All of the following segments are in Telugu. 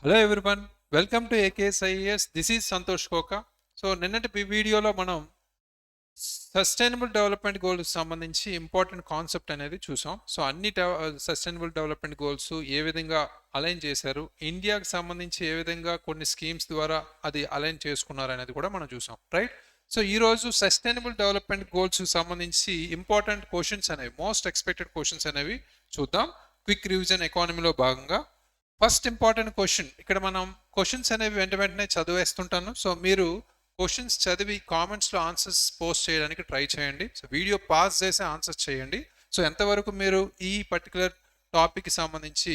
Hello everyone, welcome to AKS IAS. This is Santosh Koka. So నిన్నటి వీడియోలో మనం సస్టైనబుల్ డెవలప్మెంట్ గోల్స్ సంబంధించి ఇంపార్టెంట్ కాన్సెప్ట్ అనేది చూసాం. సో అన్ని సస్టైనబుల్ డెవలప్మెంట్ గోల్స్ ఏ విధంగా అలైన్ చేశారు, ఇండియాకి సంబంధించి ఏ విధంగా కొన్ని స్కీమ్స్ ద్వారా అది అలైన్ చేసుకున్నారు అనేది కూడా మనం చూసాం, రైట్? సో ఈరోజు సస్టైనబుల్ డెవలప్మెంట్ గోల్స్ సంబంధించి ఇంపార్టెంట్ క్వశ్చన్స్ అనేవి, మోస్ట్ ఎక్స్పెక్టెడ్ క్వశ్చన్స్ అనేవి చూద్దాం. క్విక్ రివిజన్ ఎకానమీలో భాగంగా ఫస్ట్ ఇంపార్టెంట్ క్వశ్చన్, ఇక్కడ మనం క్వశ్చన్స్ అనేవి వెంటనే చదివేస్తుంటాను. సో మీరు క్వశ్చన్స్ చదివి కామెంట్స్లో ఆన్సర్స్ పోస్ట్ చేయడానికి ట్రై చేయండి. సో వీడియో పాస్ చేసి ఆన్సర్స్ చేయండి. సో ఎంతవరకు మీరు ఈ పర్టికులర్ టాపిక్కి సంబంధించి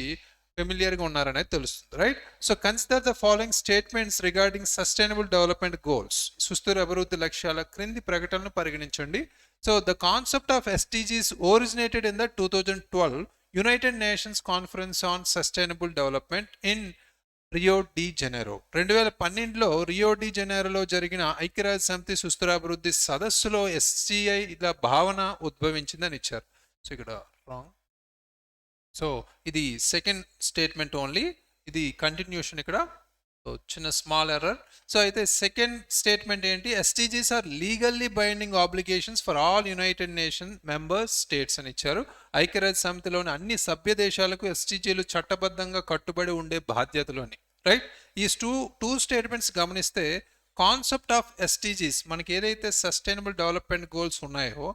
ఫెమిలియర్గా ఉన్నారనేది తెలుస్తుంది, right? So consider the following statements regarding sustainable development goals. సుస్థిర అభివృద్ధి లక్ష్యాల క్రింది ప్రకటనను పరిగణించండి. So the concept of SDGs originated in the 2012 United Nations conference on sustainable development in Rio de Janeiro. 2012లో రియో డి జెనెరోలో జరిగిన ఐక్యరాజ్య సమితి సుస్థిరాభివృద్ధి సదస్సులో ఎస్జీఐ ఇలా భావన ఉద్భవించిందని ఇచ్చారు. సో ఇక్కడ రాంగ్. సో ఇది సెకండ్ స్టేట్మెంట్ ఓన్లీ, ఇది కంటిన్యూషన్ ఇక్కడ. చిన్న స్మాల్ ఎర్రర్. సో అయితే సెకండ్ స్టేట్మెంట్ ఏంటి? SDGs are legally binding obligations for all United Nation members states అని ఇచ్చారు. ఐక్యరాజ్య సమితిలోని అన్ని సభ్య దేశాలకు ఎస్టీజీలు చట్టబద్ధంగా కట్టుబడి ఉండే బాధ్యతలు అని, రైట్? ఈ టూ స్టేట్మెంట్స్ గమనిస్తే కాన్సెప్ట్ ఆఫ్ ఎస్టీజీస్, మనకి ఏదైతే సస్టైనబుల్ డెవలప్మెంట్ గోల్స్ ఉన్నాయో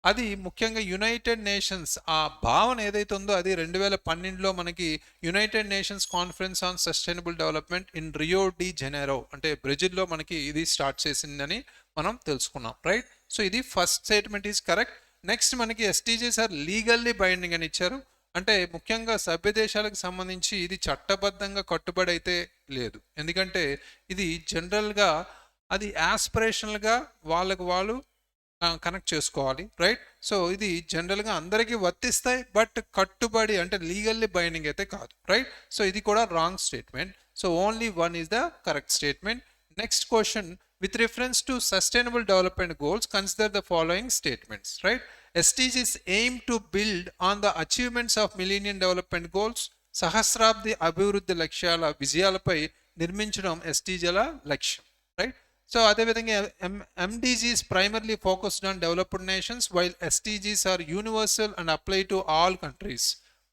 అది ముఖ్యంగా యునైటెడ్ నేషన్స్, ఆ భావన ఏదైతే ఉందో అది 2012లో మనకి United Nations conference on sustainable development in Rio de Janeiro అంటే బ్రెజిల్లో మనకి ఇది స్టార్ట్ చేసిందని మనం తెలుసుకున్నాం, రైట్? సో ఇది first statement is correct. Next మనకి ఎస్టీజీస్ ఆర్ లీగల్లీ బైండింగ్ అని ఇచ్చారు. అంటే ముఖ్యంగా సభ్య దేశాలకు సంబంధించి ఇది చట్టబద్ధంగా కట్టుబడి అయితే లేదు, ఎందుకంటే ఇది జనరల్గా అది యాస్పిరేషనల్గా వాళ్ళకు వాళ్ళు కనెక్ట్ చేసుకోవాలి, రైట్? సో ఇది జనరల్గా అందరికీ వర్తిస్తాయి, బట్ కట్టుబడి అంటే లీగల్లీ బైండింగ్ అయితే కాదు, రైట్? సో ఇది కూడా wrong statement. So only one is the correct statement. Next question, with reference to sustainable development goals, consider the following statements, right? SDGs aim to build on the achievements of millennium development goals. సహస్రాబ్ది అభివృద్ధి లక్ష్యాల విజయాలపై నిర్మించడం ఎస్టీజీల లక్ష్యం, రైట్? సో అదేవిధంగా MDGs primarily focused on developed nations while SDGs are universal and apply to all countries.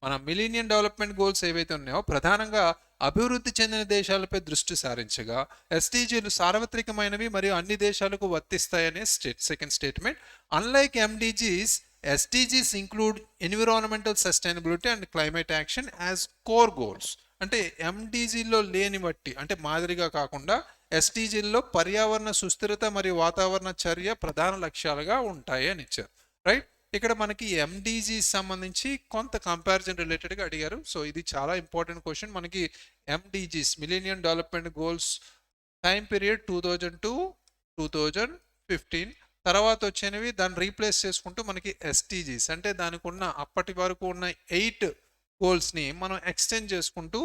మన మిలీనియం డెవలప్మెంట్ గోల్స్ ఏవైతే ఉన్నాయో ప్రధానంగా అభివృద్ధి చెందిన దేశాలపై దృష్టి సారించగా ఎస్టీజీలు సార్వత్రికమైనవి మరియు అన్ని దేశాలకు వర్తిస్తాయనే second statement. Unlike MDGs, SDGs include environmental sustainability and climate action as core goals. అంటే ఎండిజీల్లో లేని బట్టి అంటే మాదిరిగా కాకుండా ఎస్టీజీల్లో పర్యావరణ సుస్థిరత మరియు వాతావరణ చర్య ప్రధాన లక్ష్యాలుగా ఉంటాయి అని ఇచ్చారు, రైట్? ఇక్కడ మనకి ఎండిజీ సంబంధించి కొంత కంపారిజన్ రిలేటెడ్గా అడిగారు. సో ఇది చాలా ఇంపార్టెంట్ క్వశ్చన్. మనకి MDGs millennium development goals time period 2002-2015 తర్వాత వచ్చినవి దాన్ని రీప్లేస్ చేసుకుంటూ మనకి ఎస్టీజీస్ అంటే దానికి ఉన్న అప్పటి వరకు ఉన్న 8 గోల్స్ని మనం ఎక్స్టెండ్ చేసుకుంటూ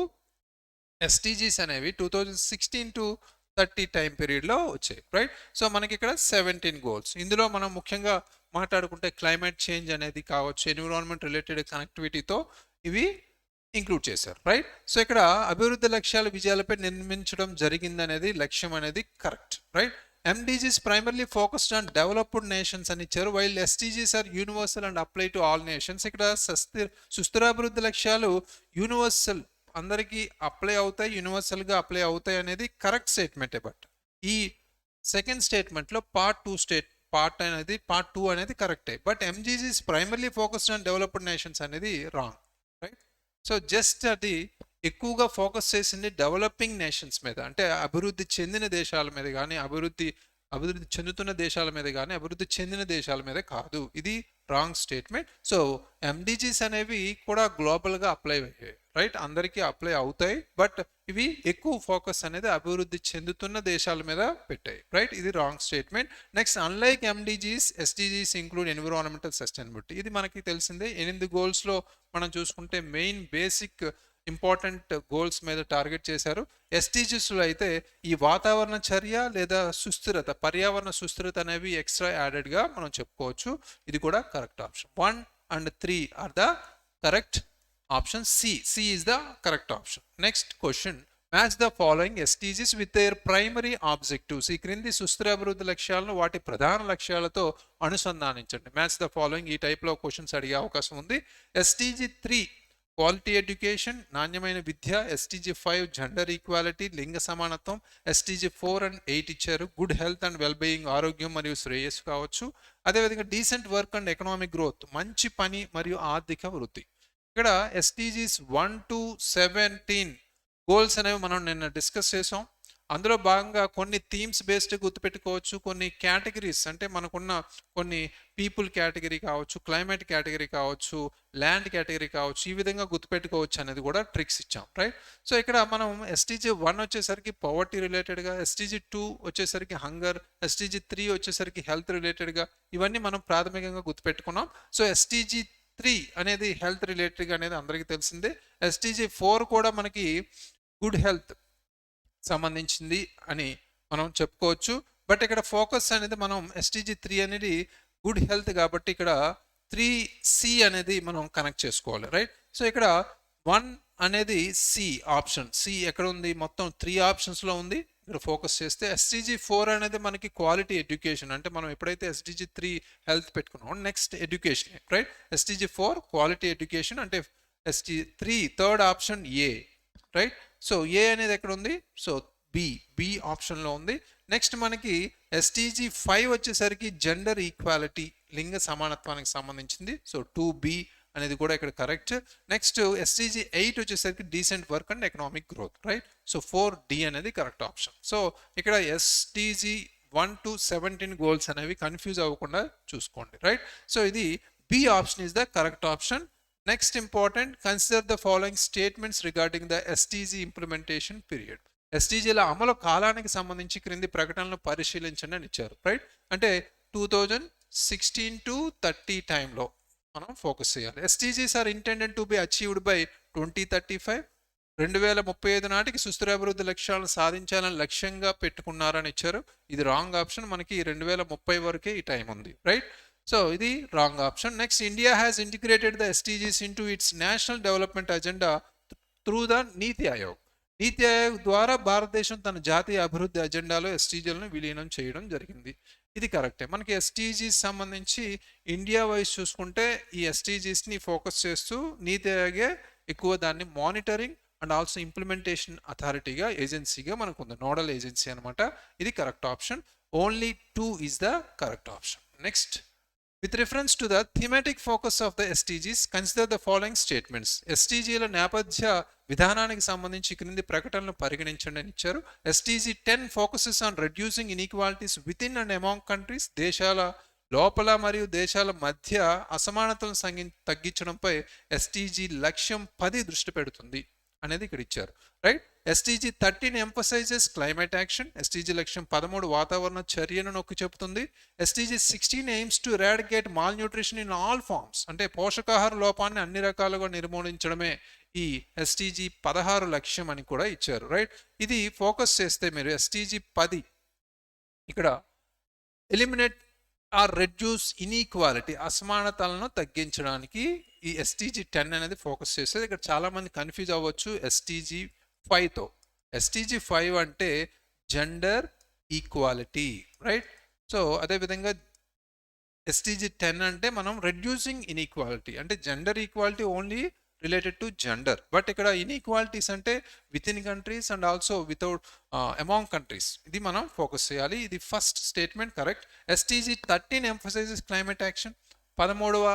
ఎస్టీజీస్ అనేవి 2016-30 టైం పీరియడ్లో వచ్చాయి, రైట్? సో మనకి ఇక్కడ 17 గోల్స్. ఇందులో మనం ముఖ్యంగా మాట్లాడుకుంటే క్లైమేట్ చేంజ్ అనేది కావచ్చు, ఎన్విరాన్మెంట్ రిలేటెడ్ కనెక్టివిటీతో ఇవి ఇంక్లూడ్ చేశారు, రైట్? సో ఇక్కడ అభివృద్ధి లక్ష్యాల విజయాలపై నిర్మించడం జరిగింది అనేది లక్ష్యం అనేది correct, right? MDGs primarily focused on developed nations అని ఇచ్చారు, while SDGs are universal and apply to all nations. ఇక్కడ సుస్థిరాభివృద్ధి లక్ష్యాలు యూనివర్సల్, అందరికీ అప్లై అవుతాయి, యూనివర్సల్గా అప్లై అవుతాయి అనేది కరెక్ట్ స్టేట్మెంటే. బట్ ఈ సెకండ్ స్టేట్మెంట్లో పార్ట్ 2 అనేది కరెక్టే, but MDGs primarily focused on developed nations అనేది రాంగ్, రైట్? సో జస్ట్ అది ఎక్కువగా ఫోకస్ చేసింది డెవలపింగ్ నేషన్స్ మీద, అంటే అభివృద్ధి చెందిన దేశాల మీద కానీ అభివృద్ధి చెందుతున్న దేశాల మీద కానీ అభివృద్ధి చెందిన దేశాల మీద కాదు. ఇది రాంగ్ స్టేట్మెంట్. సో ఎండిజీస్ అనేవి కూడా గ్లోబల్గా అప్లై అయ్యాయి, రైట్? అందరికీ అప్లై అవుతాయి, బట్ ఇవి ఎక్కువ ఫోకస్ అనేది అభివృద్ధి చెందుతున్న దేశాల మీద పెట్టాయి, రైట్? ఇది wrong statement. Next, unlike MDGs, SDGs include environmental sustainability. ఇది మనకి తెలిసిందే. 8 గోల్స్లో మనం చూసుకుంటే మెయిన్ బేసిక్ ఇంపార్టెంట్ గోల్స్ మీద టార్గెట్ చేశారు. ఎస్టీజీస్లో అయితే ఈ వాతావరణ చర్య లేదా సుస్థిరత, పర్యావరణ సుస్థిరత అనేవి ఎక్స్ట్రా యాడెడ్గా మనం చెప్పుకోవచ్చు. ఇది కూడా correct option. 1 and 3 are the correct option. C is the correct option. Next question, match the following SDGs with their primary objectives. ఈ క్రింది సుస్థిర అభివృద్ధి లక్ష్యాలను వాటి ప్రధాన లక్ష్యాలతో అనుసంధానించండి. మ్యాచ్ ద ఫాలోయింగ్ ఈ టైప్లో క్వశ్చన్స్ అడిగే అవకాశం ఉంది. ఎస్టీజీ 3 క్వాలిటీ ఎడ్యుకేషన్, నాణ్యమైన విద్య. ఎస్టీజీ 5 జెండర్ ఈక్వాలిటీ, లింగ సమానత్వం. ఎస్టీజీ 4 అండ్ 8 ఇచ్చారు, good health and well being, ఆరోగ్యం మరియు శ్రేయస్సు కావచ్చు. అదేవిధంగా decent work and economic growth, మంచి పని మరియు ఆర్థిక వృద్ధి. ఇక్కడ ఎస్టీజీస్ 1 to 17 గోల్స్ అనేవి మనం నిన్న డిస్కస్ చేసాం. అందులో భాగంగా కొన్ని థీమ్స్ బేస్డ్ గుర్తుపెట్టుకోవచ్చు, కొన్ని కేటగిరీస్ అంటే మనకున్న కొన్ని పీపుల్ కేటగిరీ కావచ్చు, క్లైమేట్ కేటగిరీ కావచ్చు, ల్యాండ్ కేటగిరీ కావచ్చు, ఈ విధంగా గుర్తుపెట్టుకోవచ్చు అనేది కూడా ట్రిక్స్ ఇచ్చాం, రైట్. సో ఇక్కడ మనం ఎస్టీజీ 1 వచ్చేసరికి పవర్టీ రిలేటెడ్గా, ఎస్టీజీ 2 వచ్చేసరికి హంగర్, ఎస్టీజీ 3 వచ్చేసరికి హెల్త్ రిలేటెడ్గా, ఇవన్నీ మనం ప్రాథమికంగా గుర్తుపెట్టుకున్నాం. సో ఎస్టీజీ 3 అనేది హెల్త్ రిలేటెడ్గా అనేది అందరికీ తెలిసిందే. ఎస్టీజీ 4 కూడా మనకి గుడ్ హెల్త్ సంబంధించింది అని మనం చెప్పుకోవచ్చు. బట్ ఇక్కడ ఫోకస్ అనేది మనం ఎస్టీజీ 3 అనేది గుడ్ హెల్త్ కాబట్టి ఇక్కడ 3C అనేది మనం కనెక్ట్ చేసుకోవాలి, రైట్. సో ఇక్కడ 1 అనేది సి ఆప్షన్, సి ఎక్కడ ఉంది, మొత్తం 3 ఆప్షన్స్లో ఉంది. ఇక్కడ ఫోకస్ చేస్తే ఎస్టీజీ 4 అనేది మనకి క్వాలిటీ ఎడ్యుకేషన్, అంటే మనం ఎప్పుడైతే ఎస్టీజీ 3 హెల్త్ పెట్టుకున్నాం next education, right. SDG 4 quality education అంటే SDG 3 third option A, right. So A అనేది ఎక్కడ ఉంది, సో బి ఆప్షన్లో ఉంది. నెక్స్ట్ మనకి ఎస్టీజీ 5 వచ్చేసరికి జెండర్ ఈక్వాలిటీ, లింగ సమానత్వానికి సంబంధించింది. సో 2B అనేది కూడా ఇక్కడ కరెక్ట్. నెక్స్ట్ ఎస్టీజీ 8 వచ్చేసరికి decent work and economic growth, right. So 4D అనేది కరెక్ట్ ఆప్షన్. సో ఇక్కడ ఎస్టీజీ 1 to 17 గోల్స్ అనేవి కన్ఫ్యూజ్ అవ్వకుండా చూసుకోండి, రైట్. సో ఇది B option is the correct option. Next important, consider the following statements regarding the SDG implementation period. ఎస్టీజీల అమలు కాలానికి సంబంధించి క్రింది ప్రకటనలు పరిశీలించండి అని ఇచ్చారు, రైట్. అంటే 2016 to 30 టైంలో మనం ఫోకస్ చేయాలి. SDGs are intended to be achieved by 2035. 2035 నాటికి సుస్థిర అభివృద్ధి లక్ష్యాలను సాధించాలని లక్ష్యంగా పెట్టుకున్నారని ఇచ్చారు. ఇది రాంగ్ ఆప్షన్, మనకి 2030 వరకే ఈ టైం ఉంది, రైట్. సో ఇది wrong option. Next, India has integrated the SDGs into its national development agenda through the NITI Aayog. నీతి ఆయోగ్ ద్వారా భారతదేశం తన జాతీయ అభివృద్ధి అజెండాలో ఎస్టీజీలను విలీనం చేయడం జరిగింది. ఇది కరెక్టే. మనకి ఎస్టీజీస్ సంబంధించి ఇండియా వైజ్ చూసుకుంటే ఈ ఎస్టీజీస్ని ఫోకస్ చేస్తూ నీతి ఆయోగే ఎక్కువ దాన్ని మానిటరింగ్ అండ్ ఆల్సో ఇంప్లిమెంటేషన్ అథారిటీగా, ఏజెన్సీగా మనకు ఉంది, నోడల్ ఏజెన్సీ అనమాట. ఇది correct option. Only 2 is the correct option. Next, with reference to the thematic focus of the SDGs, consider the following statements. SDGల నేపథ్య విధానానికి సంబంధించి క్రింది ప్రకటనలు పరిగణించండి అని ఇచ్చారు. SDG 10 focuses on reducing inequalities within and among countries. దేశాల లోపల మరియు దేశాల మధ్య అసమానతలను తగ్గించడంపై SDG లక్ష్యం 10 దృష్టి పెడుతుంది అనేది ఇక్కడ ఇచ్చారు, right. SDG 13 emphasises climate action. SDG లక్ష్యం 13 వాతావరణ చర్యను నొక్కి చెబుతుంది. SDG 16 aims to eradicate malnutrition in all forms, అంటే పోషకాహార లోపాన్ని అన్ని రకాలుగా నిర్మూలించడమే ఈ ఎస్టీజీ 16 లక్ష్యం అని కూడా ఇచ్చారు, రైట్. ఇది ఫోకస్ చేస్తే మీరు ఎస్టీజీ 10 ఇక్కడ ఎలిమినేట్ ఆర్ రెడ్యూస్ ఇన్ఈక్వాలిటీ, అసమానతలను తగ్గించడానికి ఈ ఎస్టీజీ 10 అనేది ఫోకస్ చేసేది. ఇక్కడ చాలామంది కన్ఫ్యూజ్ అవ్వచ్చు ఎస్టీజీ 5తో. ఎస్టీజీ 5 అంటే జెండర్ ఈక్వాలిటీ, రైట్. సో అదేవిధంగా ఎస్టీజీ 10 అంటే మనం రెడ్యూసింగ్ ఇన్ఈక్వాలిటీ, అంటే gender equality only related to gender, but ఇక్కడ ఇన్ఈక్వాలిటీస్ అంటే within countries and also without among countries, ఇది మనం ఫోకస్ చేయాలి. ఇది first statement correct. SDG 13 emphasises climate action. 13వ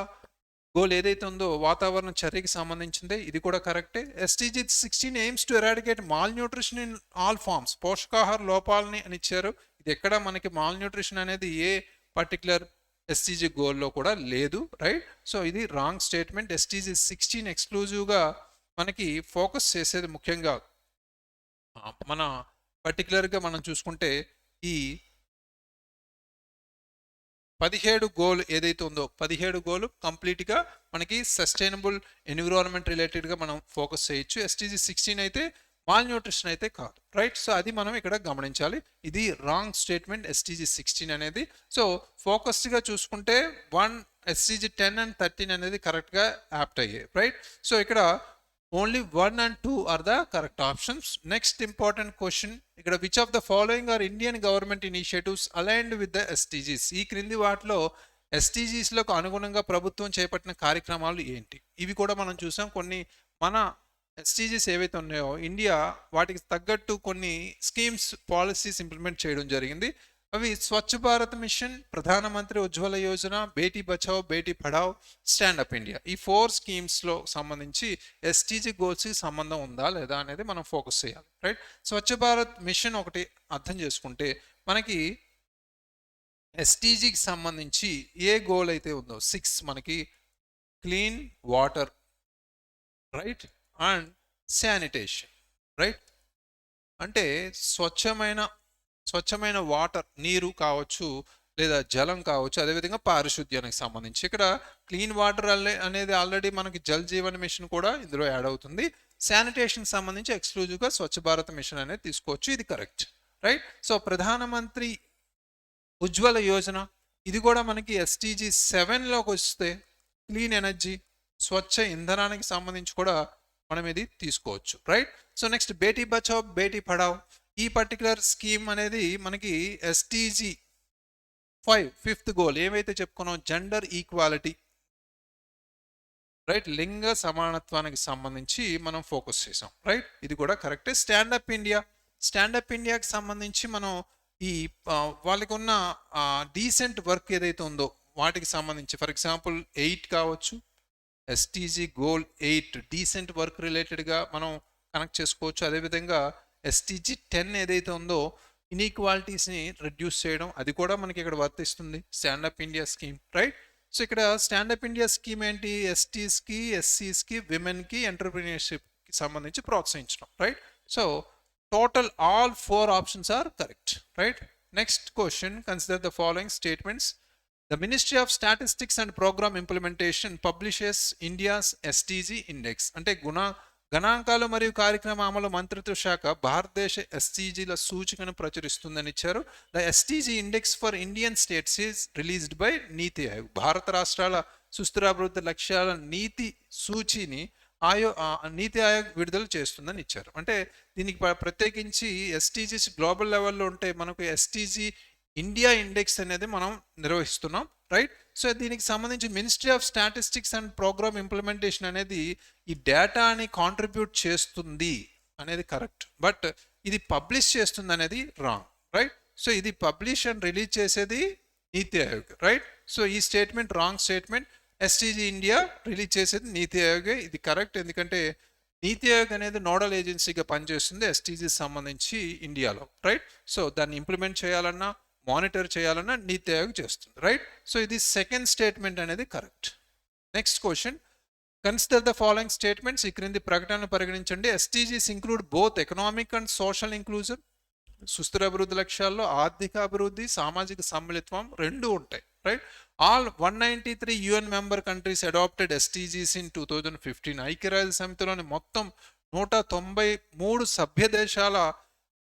గోల్ ఏదైతే ఉందో వాతావరణ చర్యకి సంబంధించింది, ఇది కూడా కరెక్టే. SDG 16 aims to eradicate malnutrition in all forms, పోషకాహార లోపాలని అని ఇచ్చారు. ఇది ఎక్కడ మనకి మాల్ న్యూట్రిషన్ అనేది ఏ పర్టికులర్ ఎస్టీజీ గోల్లో కూడా లేదు, రైట్. సో ఇది రాంగ్ స్టేట్మెంట్. ఎస్టీజీ 16 ఎక్స్క్లూజివ్గా మనకి ఫోకస్ చేసేది ముఖ్యంగా మన పర్టికులర్గా మనం చూసుకుంటే ఈ 17 గోల్ ఏదైతే ఉందో 17 గోల్ కంప్లీట్గా మనకి సస్టైనబుల్ ఎన్విరాన్మెంట్ రిలేటెడ్గా మనం ఫోకస్ చేయొచ్చు. ఎస్టీజీ 16 అయితే మాల్ న్యూట్రిషన్ అయితే కాదు, రైట్. సో అది మనం ఇక్కడ గమనించాలి. ఇది రాంగ్ స్టేట్మెంట్ ఎస్టీజీ 16 అనేది. సో ఫోకస్డ్గా చూసుకుంటే 1 ఎస్టీజీ 10 అండ్ 13 అనేది కరెక్ట్గా యాప్ట్ అయ్యాయి, రైట్. సో ఇక్కడ only 1 and 2 are the correct options. Next important question ఇక్కడ, which of the following are Indian government initiatives aligned with the SDGs? ఈ క్రింది వాటిలో ఎస్టీజీస్లకు అనుగుణంగా ప్రభుత్వం చేపట్టిన కార్యక్రమాలు ఏంటి? ఇవి కూడా మనం చూసాం. కొన్ని మన ఎస్టీజీస్ ఏవైతే ఉన్నాయో ఇండియా వాటికి తగ్గట్టు కొన్ని స్కీమ్స్, పాలసీస్ ఇంప్లిమెంట్ చేయడం జరిగింది. అవి స్వచ్ఛ భారత్ మిషన్, ప్రధానమంత్రి ఉజ్వల యోజన, బేటీ బచావ్ బేటీ పఢావ్, స్టాండప్ ఇండియా. ఈ 4 స్కీమ్స్లో సంబంధించి ఎస్టీజీ గోల్స్కి సంబంధం ఉందా లేదా అనేది మనం ఫోకస్ చేయాలి, రైట్? స్వచ్ఛ భారత్ మిషన్ ఒకటి అర్థం చేసుకుంటే మనకి ఎస్టీజీకి సంబంధించి ఏ గోల్ అయితే ఉందో 6 మనకి clean water, right, and sanitation, right? అంటే స్వచ్ఛమైన వాటర్, నీరు కావచ్చు లేదా జలం కావచ్చు, అదేవిధంగా పారిశుద్ధ్యానికి సంబంధించి. ఇక్కడ క్లీన్ వాటర్ అనేది ఆల్రెడీ మనకి జల్ జీవన్ మిషన్ కూడా ఇందులో యాడ్ అవుతుంది. శానిటేషన్ సంబంధించి ఎక్స్క్లూజివ్గా స్వచ్ఛ భారత్ మిషన్ అనేది తీసుకోవచ్చు. ఇది కరెక్ట్, రైట్? సో ప్రధానమంత్రి ఉజ్వల యోజన, ఇది కూడా మనకి ఎస్టీజీ 7లోకి వస్తే క్లీన్ ఎనర్జీ, స్వచ్ఛ ఇంధనానికి సంబంధించి కూడా మనం ఇది తీసుకోవచ్చు, right? So next Beti Bachao Beti Padhao, ఈ పర్టికులర్ స్కీమ్ అనేది మనకి ఎస్టీజీ 5th గోల్ ఏవైతే చెప్పుకున్నాం, జెండర్ ఈక్వాలిటీ, రైట్, లింగ సమానత్వానికి సంబంధించి మనం ఫోకస్ చేసాం, రైట్? ఇది కూడా కరెక్టే. స్టాండప్ ఇండియాకి సంబంధించి మనం ఈ వాళ్ళకి ఉన్న డీసెంట్ వర్క్ ఏదైతే ఉందో వాటికి సంబంధించి, ఫర్ ఎగ్జాంపుల్ 8 కావచ్చు, ఎస్టీజీ గోల్ 8 డీసెంట్ వర్క్ రిలేటెడ్గా మనం కనెక్ట్ చేసుకోవచ్చు. అదేవిధంగా ఎస్టీజీ 10 ఏదైతే ఉందో ఇన్ఈక్వాలిటీస్ని రిడ్యూస్ చేయడం, అది కూడా మనకి ఇక్కడ వర్తిస్తుంది stand up India scheme, right? So ఇక్కడ స్టాండప్ ఇండియా స్కీమ్ ఏంటి? ఎస్టీస్కి, ఎస్సీస్కి, విమెన్కి ఎంటర్ప్రీనియర్షిప్కి సంబంధించి ప్రోత్సహించడం, right? So total all 4 options are correct, right? Next question, consider the following statements. The Ministry of Statistics and Program Implementation publishes India's SDG Index. అంటే గణాంకాలు మరియు కార్యక్రమ అమలు మంత్రిత్వ శాఖ భారతదేశ ఎస్టీజీల సూచికను ప్రచురిస్తుందని ఇచ్చారు. The STG index for Indian states is released by నీతి ఆయోగ్. భారత రాష్ట్రాల సుస్థిరాభివృద్ధి లక్ష్యాల నీతి సూచిని నీతి ఆయోగ్ విడుదల చేస్తుందని ఇచ్చారు. అంటే దీనికి ప్రత్యేకించి ఎస్టీజీస్ గ్లోబల్ లెవెల్లో ఉంటే మనకు ఎస్టీజీ ఇండియా ఇండెక్స్ అనేది మనం నిర్వహిస్తున్నాం, రైట్? సో దీనికి సంబంధించి ministry of statistics and programme implementation అనేది ఈ డేటాని కాంట్రిబ్యూట్ చేస్తుంది అనేది కరెక్ట్, బట్ ఇది పబ్లిష్ చేస్తుంది అనేది రాంగ్, రైట్? సో ఇది పబ్లిష్ అండ్ రిలీజ్ చేసేది నీతి ఆయోగ్, రైట్? సో ఈ statement wrong statement. STG India release చేసేది నీతి ఆయోగే, ఇది కరెక్ట్. ఎందుకంటే నీతి ఆయోగ్ అనేది నోడల్ ఏజెన్సీగా పనిచేస్తుంది ఎస్టీజీకి సంబంధించి ఇండియాలో, రైట్? సో దాన్ని ఇంప్లిమెంట్ చేయాలన్నా మానిటర్ చేయాలన్నా నీతి ఆయోగ్ చేస్తుంది, రైట్? సో ఇది సెకండ్ స్టేట్మెంట్ అనేది correct. Next question, consider the following statements. ఈ క్రింది ప్రకటనను పరిగణించండి. SDGs include both economic and social inclusion. సుస్థిర అభివృద్ధి లక్ష్యాల్లో ఆర్థిక అభివృద్ధి, సామాజిక సమ్మిళిత్వం రెండు ఉంటాయి, right? All 193 UN member countries adopted SDGs in 2015. ఐక్యరాజ్య సమితిలోని మొత్తం 193 సభ్య దేశాల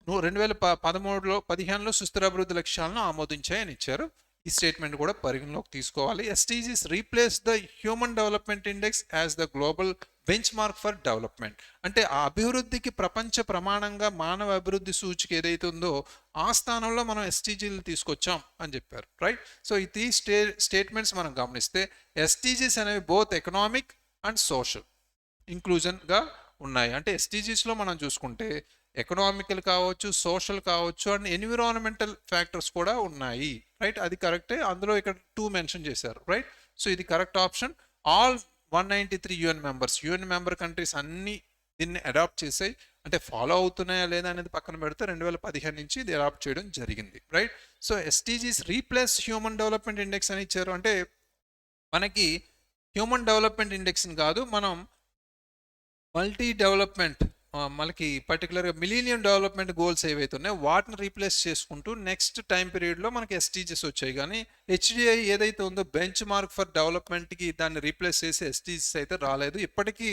2015లో సుస్థిరాభివృద్ధి లక్ష్యాలను ఆమోదించాయని ఇచ్చారు. ఈ స్టేట్మెంట్ కూడా పరిగణలోకి తీసుకోవాలి. SDGs replace the human development index as the global benchmark for development. అంటే ఆ అభివృద్ధికి ప్రపంచ ప్రమాణంగా మానవ అభివృద్ధి సూచిక ఏదైతే ఉందో ఆ స్థానంలో మనం ఎస్టీజీలు తీసుకొచ్చాం అని చెప్పారు, రైట్? సో ఈ స్టేట్మెంట్స్ మనం గమనిస్తే ఎస్టీజీస్ అనేవి బోత్ ఎకనామిక్ అండ్ సోషల్ ఇంక్లూజన్గా ఉన్నాయి. అంటే ఎస్టీజీస్లో మనం చూసుకుంటే ఎకనామికల్ కావచ్చు, సోషల్ కావచ్చు, అండ్ ఎన్విరాన్మెంటల్ ఫ్యాక్టర్స్ కూడా ఉన్నాయి, రైట్? అది కరెక్టే. అందులో ఇక్కడ 2 మెన్షన్ చేశారు, రైట్? సో ఇది correct option. All 193 UN member countries అన్ని దీన్ని అడాప్ట్ చేసాయి. అంటే ఫాలో అవుతున్నాయా లేదా అనేది పక్కన పెడితే 2015 నుంచి ఇది అడాప్ట్ చేయడం జరిగింది, right? So SDGs replace human development index అని ఇచ్చారు. అంటే మనకి హ్యూమన్ డెవలప్మెంట్ ఇండెక్స్ని కాదు, మనం మల్టీ డెవలప్మెంట్ మనకి పర్టికులర్గా మిలీనియం డెవలప్మెంట్ గోల్స్ ఏవైతే ఉన్నాయో వాటిని రీప్లేస్ చేసుకుంటూ నెక్స్ట్ టైం పీరియడ్లో మనకి ఎస్టీజీస్ వచ్చాయి. కానీ హెచ్డిఐ ఏదైతే ఉందో బెంచ్ మార్క్ ఫర్ డెవలప్మెంట్కి దాన్ని రీప్లేస్ చేసి ఎస్టీజీస్ అయితే రాలేదు. ఇప్పటికీ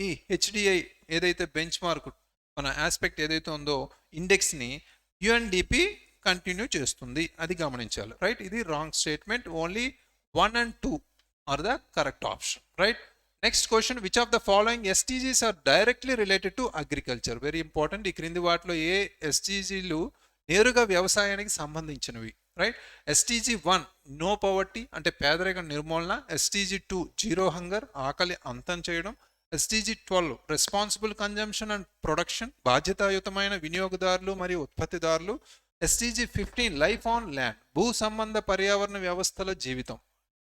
ఈ హెచ్డిఐ ఏదైతే బెంచ్ మార్క్ మన ఆస్పెక్ట్ ఏదైతే ఉందో ఇండెక్స్ని యుఎన్డిపి కంటిన్యూ చేస్తుంది, అది గమనించాలి, రైట్? ఇది wrong statement. Only 1 and 2 are the correct option, right? Next question, which of the following SDGs are directly related to agriculture? Very important. ఈ క్రింది వాటిలో ఏ ఎస్టీజీలు నేరుగా వ్యవసాయానికి సంబంధించినవి? రైట్. ఎస్టీజీ 1 నో పవర్టీ అంటే పేదరిక నిర్మూలన. ఎస్టీజీ 2 జీరో హంగర్ ఆకలి అంతం చేయడం. STG 12 responsible consumption and production బాధ్యతాయుతమైన వినియోగదారులు మరియు ఉత్పత్తిదారులు. ఎస్టీజీ 15 లైఫ్ ఆన్ ల్యాండ్ భూ సంబంధ పర్యావరణ వ్యవస్థల జీవితం.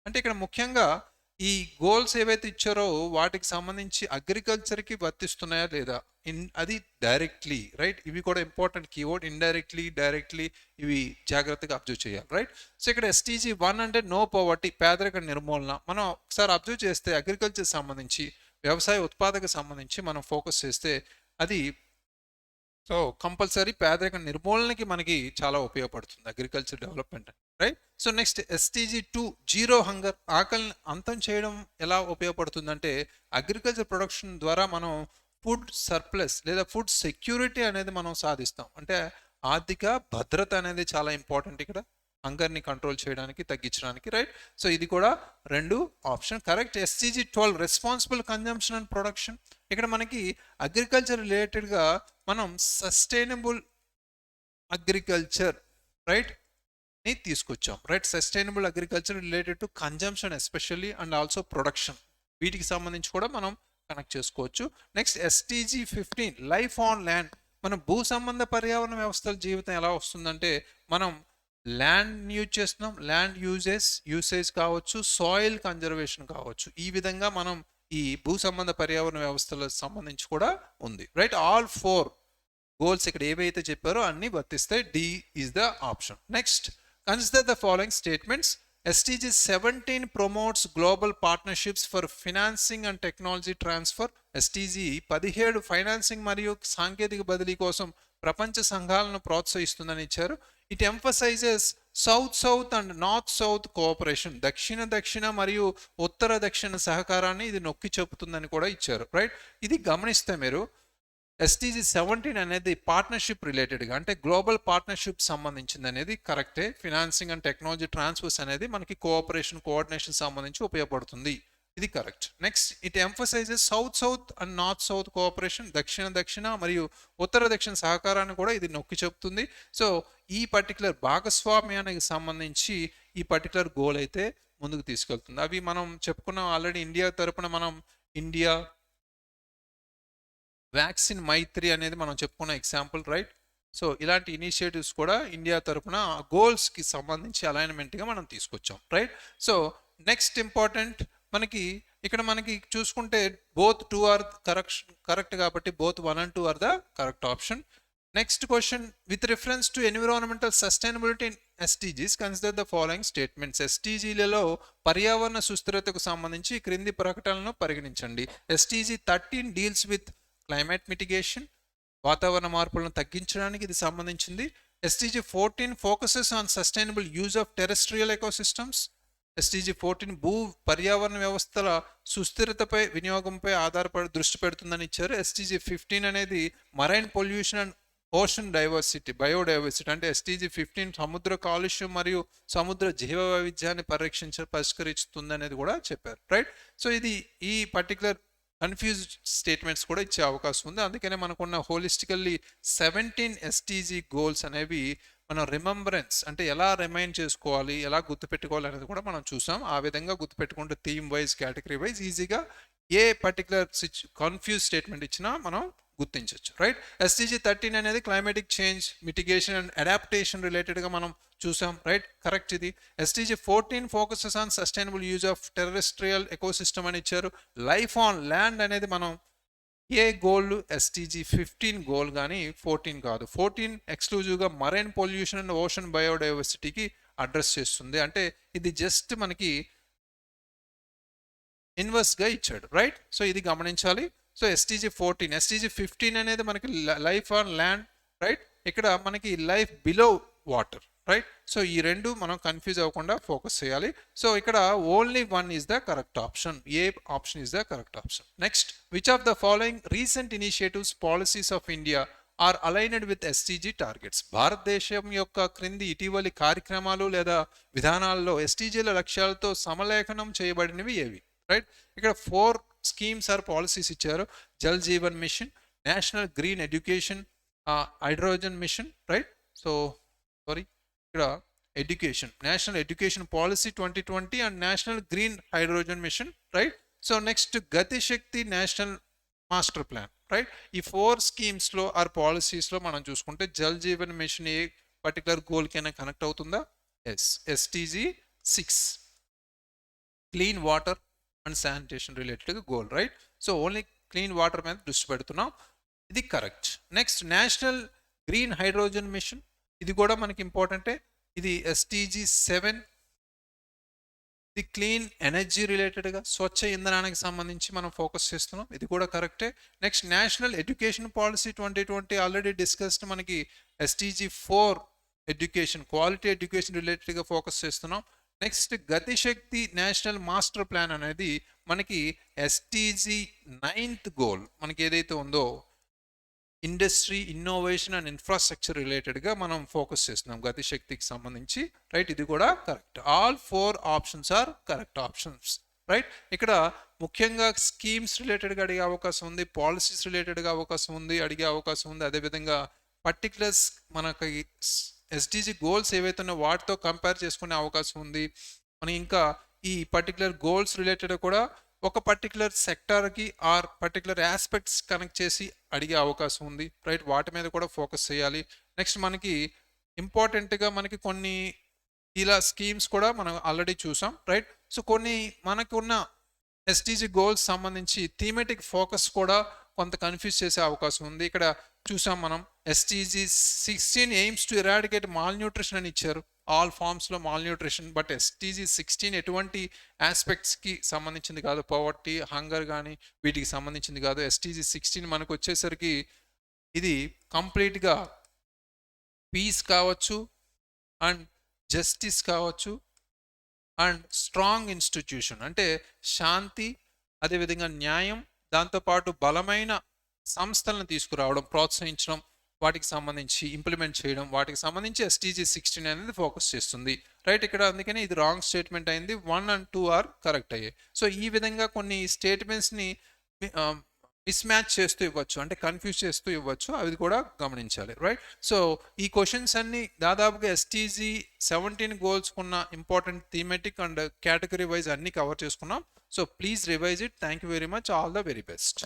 అంటే ఇక్కడ ముఖ్యంగా ఈ గోల్స్ ఏవైతే ఇచ్చారో వాటికి సంబంధించి అగ్రికల్చర్కి వర్తిస్తున్నాయా లేదా, అది డైరెక్ట్లీ, రైట్. ఇవి కూడా ఇంపార్టెంట్ కీవర్డ్. ఇండైరెక్ట్లీ, డైరెక్ట్లీ ఇవి జాగ్రత్తగా అబ్జర్వ్ చేయాలి, రైట్. సో ఇక్కడ ఎస్టీజీ 1 అంటే నో పవర్టీ పేదరిక నిర్మూలన. మనం ఒకసారి అబ్జర్వ్ చేస్తే అగ్రికల్చర్ సంబంధించి వ్యవసాయ ఉత్పాదక సంబంధించి మనం ఫోకస్ చేస్తే అది సో కంపల్సరీ పేదరిక నిర్మూలనకి మనకి చాలా ఉపయోగపడుతుంది agriculture development, right. So next STG 2 zero hunger ఆకలిని అంతం చేయడం ఎలా ఉపయోగపడుతుందంటే అగ్రికల్చర్ ప్రొడక్షన్ ద్వారా మనం ఫుడ్ సర్ప్లస్ లేదా ఫుడ్ సెక్యూరిటీ అనేది మనం సాధిస్తాం. అంటే ఆర్థిక భద్రత అనేది చాలా ఇంపార్టెంట్ ఇక్కడ హంగర్ని కంట్రోల్ చేయడానికి, తగ్గించడానికి, రైట్. సో ఇది కూడా రెండు option correct. STG 12 responsible consumption and production. ఇక్కడ మనకి అగ్రికల్చర్ రిలేటెడ్గా మనం సస్టైనబుల్ అగ్రికల్చర్, రైట్, ని తీసుకొచ్చాం, right. Sustainable agriculture related to consumption especially and also production, వీటికి సంబంధించి కూడా మనం కనెక్ట్ చేసుకోవచ్చు. Next STG 15 life on land. మనం భూ సంబంధ పర్యావరణ వ్యవస్థల జీవితం ఎలా వస్తుందంటే మనం ల్యాండ్ యూజ్ చేస్తున్నాం, ల్యాండ్ యూసేజ్ కావచ్చు, సాయిల్ కన్జర్వేషన్ కావచ్చు. ఈ విధంగా మనం ఈ భూ సంబంధ పర్యావరణ వ్యవస్థలకు సంబంధించి కూడా ఉంది, రైట్. ఆల్ 4 గోల్స్ ఇక్కడ ఏవైతే చెప్పారో అన్ని వర్తిస్తాయి. D is the option. Next, consider the following statements. SDG 17 promotes global partnerships for financing and technology transfer. SDG 17 ఫైనాన్సింగ్ మరియు సాంకేతిక బదిలీ కోసం ప్రపంచ సంఘాలను ప్రోత్సహిస్తుందని ఇచ్చారు. It emphasises south and north south cooperation, దక్షిణ మరియు ఉత్తర దక్షిణ సహకారాన్ని ఇది నొక్కి చెబుతుందని కూడా ఇచ్చారు, రైట్. ఇది గమనిస్తే మీరు SDG 17 అనేది పార్ట్నర్షిప్ రిలేటెడ్గా అంటే గ్లోబల్ పార్ట్నర్షిప్ సంబంధించింది అనేది కరెక్టే. ఫినాన్సింగ్ అండ్ టెక్నాలజీ ట్రాన్స్ఫర్స్ అనేది మనకి కోఆపరేషన్ కోఆర్డినేషన్ సంబంధించి ఉపయోగపడుతుంది, ఇది correct. Next, it emphasises south and north south cooperation, దక్షిణ మరియు ఉత్తర దక్షిణ సహకారాన్ని కూడా ఇది నొక్కి చెప్తుంది. సో ఈ పర్టికులర్ భాగస్వామ్యానికి సంబంధించి ఈ పర్టికులర్ గోల్ అయితే ముందుకు తీసుకెళ్తుంది. అవి మనం చెప్పుకున్నాం ఆల్రెడీ. ఇండియా తరపున మనం ఇండియా వ్యాక్సిన్ మైత్రి అనేది మనం చెప్పుకున్న ఎగ్జాంపుల్, రైట్. సో ఇలాంటి ఇనిషియేటివ్స్ కూడా ఇండియా తరపున గోల్స్కి సంబంధించి అలైన్మెంట్గా మనం తీసుకొచ్చాం, రైట్. సో నెక్స్ట్ ఇంపార్టెంట్ ఇక్కడ మనకి చూసుకుంటే బోత్ 2 ఆర్ కరెక్ట్ కాబట్టి both 1 and 2 are the correct option. Next question, with reference to environmental sustainability in SDGs consider the following statements. SDGలలో పర్యావరణ సుస్థిరతకు సంబంధించి క్రింది ప్రకటనలను పరిగణించండి. SDG 13 deals with climate mitigation, వాతావరణ మార్పులను తగ్గించడానికి ఇది సంబంధించింది. SDG 14 focuses on sustainable use of terrestrial ecosystems. SDG 14 భూ పర్యావరణ వ్యవస్థల సుస్థిరతపై వినియోగంపై దృష్టి పెడుతుందని ఇచ్చారు. SDG 15 అనేది marine pollution and ocean biodiversity అంటే SDG 15 సముద్ర కాలుష్యం మరియు సముద్ర జీవ వైవిధ్యాన్ని పరిష్కరిస్తుంది అనేది కూడా చెప్పారు, రైట్. సో ఇది ఈ పర్టికులర్ కన్ఫ్యూజ్డ్ స్టేట్మెంట్స్ కూడా ఇచ్చే అవకాశం ఉంది. అందుకనే మనకున్న హోలిస్టికల్లీ 17 SDG గోల్స్ అనేవి మనం రిమెంబరెన్స్ అంటే ఎలా రిమైండ్ చేసుకోవాలి, ఎలా గుర్తుపెట్టుకోవాలి అనేది కూడా మనం చూసాం. ఆ విధంగా గుర్తుపెట్టుకుంటే థీమ్ వైజ్, కేటగిరీ వైజ్ ఈజీగా ఏ పర్టికులర్ కన్ఫ్యూజ్ స్టేట్మెంట్ ఇచ్చినా మనం గుర్తించవచ్చు, రైట్. SDG 13 అనేది climatic change mitigation and adaptation రిలేటెడ్గా మనం చూసాం, రైట్, కరెక్ట్ ఇది. SDG 14 focuses on sustainable use of terrestrial ecosystem అని ఇచ్చారు. లైఫ్ ఆన్ ల్యాండ్ అనేది మనం ఏ గోల్ SDG 15 గోల్ కానీ 14 కాదు. 14 ఎక్స్క్లూజివ్గా మరైన్ పొల్యూషన్ అండ్ ఓషన్ బయోడైవర్సిటీకి అడ్రస్ చేస్తుంది. అంటే ఇది జస్ట్ మనకి ఇన్వర్స్గా ఇచ్చాడు, రైట్. సో ఇది గమనించాలి. సో SDG 15 అనేది మనకి లైఫ్ ఆన్ ల్యాండ్, రైట్. ఇక్కడ మనకి life below water, right. So ఈ రెండు మనం కన్ఫ్యూజ్ అవ్వకుండా ఫోకస్ చేయాలి. సో ఇక్కడ only 1 is the correct option. A option is the correct option. Next, which of the following recent initiatives policies of India are aligned with SDG targets. భారతదేశం యొక్క క్రింది ఇటీవలి కార్యక్రమాలు లేదా విధానాల్లో SDGల లక్ష్యాలతో సమలేఖనం చేయబడినవి ఏవి, రైట్. ఇక్కడ 4 స్కీమ్స్ ఆర్ పాలసీస్ ఇచ్చారు. Jal Jeevan mission, national green education hydrogen mission, right. So sorry, ఇక్కడ education, national education policy 2020 and national green hydrogen mission, right. So next Gati Shakti national master plan, right. ఈ 4 స్కీమ్స్లో ఆర్ పాలసీస్లో మనం చూసుకుంటే జల్ జీవన్ మిషన్ ఏ పర్టికులర్ గోల్కైనా కనెక్ట్ అవుతుందా? Yes, SDG 6 clean water and sanitation related goal, right. So only clean water మీద దృష్టి పెడుతున్నాం, ఇది correct. Next national green hydrogen machine, ఇది కూడా మనకి ఇంపార్టెంటే. ఇది ఎస్టీజీ 7, ఇది క్లీన్ ఎనర్జీ రిలేటెడ్గా స్వచ్ఛ ఇంధనానికి సంబంధించి మనం ఫోకస్ చేస్తున్నాం, ఇది కూడా కరెక్టే. Next national education policy 2020 already discussed, మనకి ఎస్టీజీ 4 ఎడ్యుకేషన్, క్వాలిటీ ఎడ్యుకేషన్ రిలేటెడ్గా ఫోకస్ చేస్తున్నాం. నెక్స్ట్ గతిశక్తి నేషనల్ మాస్టర్ ప్లాన్ అనేది మనకి ఎస్టీజీ 9th గోల్, మనకి ఏదైతే ఉందో ఇండస్ట్రీ, ఇన్నోవేషన్ అండ్ ఇన్ఫ్రాస్ట్రక్చర్ రిలేటెడ్గా మనం ఫోకస్ చేస్తున్నాం గతిశక్తికి సంబంధించి, రైట్. ఇది కూడా correct. All 4 options are correct options, right. ఇక్కడ ముఖ్యంగా స్కీమ్స్ రిలేటెడ్గా అడిగే అవకాశం ఉంది, పాలసీస్ రిలేటెడ్గా అవకాశం ఉంది, అడిగే అవకాశం ఉంది. అదేవిధంగా పర్టికులర్స్ మనకి ఎస్డిజి గోల్స్ ఏవైతే ఉన్నాయో వాటితో కంపేర్ చేసుకునే అవకాశం ఉంది. మనం ఇంకా ఈ పర్టికులర్ గోల్స్ రిలేటెడ్ కూడా ఒక పర్టికులర్ సెక్టార్కి ఆర్ పర్టికులర్ ఆస్పెక్ట్స్ కనెక్ట్ చేసి అడిగే అవకాశం ఉంది, రైట్. వాటి మీద కూడా ఫోకస్ చేయాలి. నెక్స్ట్ మనకి ఇంపార్టెంట్గా మనకి కొన్ని ఇలా స్కీమ్స్ కూడా మనం ఆల్రెడీ చూసాం, రైట్. సో కొన్ని మనకు ఉన్న ఎస్డిజి గోల్స్ సంబంధించి థీమెటిక్ ఫోకస్ కూడా కొంత కన్ఫ్యూజ్ చేసే అవకాశం ఉంది. ఇక్కడ చూసాం మనం SDG 16 aims to eradicate malnutrition అని ఇచ్చారు, ఆల్ ఫార్మ్స్లో మాల్ న్యూట్రిషన్. బట్ ఎస్డిజి 16 ఎటువంటి ఆస్పెక్ట్స్కి సంబంధించింది కాదు, పవర్టీ, హంగర్ కానీ వీటికి సంబంధించింది కాదు. ఎస్డిజి 16 మనకు వచ్చేసరికి ఇది కంప్లీట్గా పీస్ కావచ్చు అండ్ జస్టిస్ కావచ్చు అండ్ స్ట్రాంగ్ ఇన్స్టిట్యూషన్, అంటే శాంతి, అదేవిధంగా న్యాయం, దాంతోపాటు బలమైన సంస్థలను తీసుకురావడం, ప్రోత్సహించడం, వాటికి సంబంధించి ఇంప్లిమెంట్ చేయడం, వాటికి సంబంధించి ఎస్డిజి 16 అనేది ఫోకస్ చేస్తుంది, రైట్. ఇక్కడ అందుకని ఇది రాంగ్ స్టేట్మెంట్ అయింది, 1 and 2 ఆర్ కరెక్ట్ అయ్యాయి. సో ఈ విధంగా కొన్ని స్టేట్మెంట్స్ని మిస్ మ్యాచ్ చేస్తూ ఇవ్వచ్చు, అంటే కన్ఫ్యూజ్ చేస్తూ ఇవ్వచ్చు, అవి కూడా గమనించాలి, రైట్. సో ఈ క్వశ్చన్స్ అన్ని దాదాపుగా ఎస్డిజి 17 గోల్స్ ఉన్న ఇంపార్టెంట్ థీమెటిక్ అండ్ కేటగిరీ వైజ్ అన్ని కవర్ చేసుకున్నాం. So please revise it. Thank you very much. All the very best.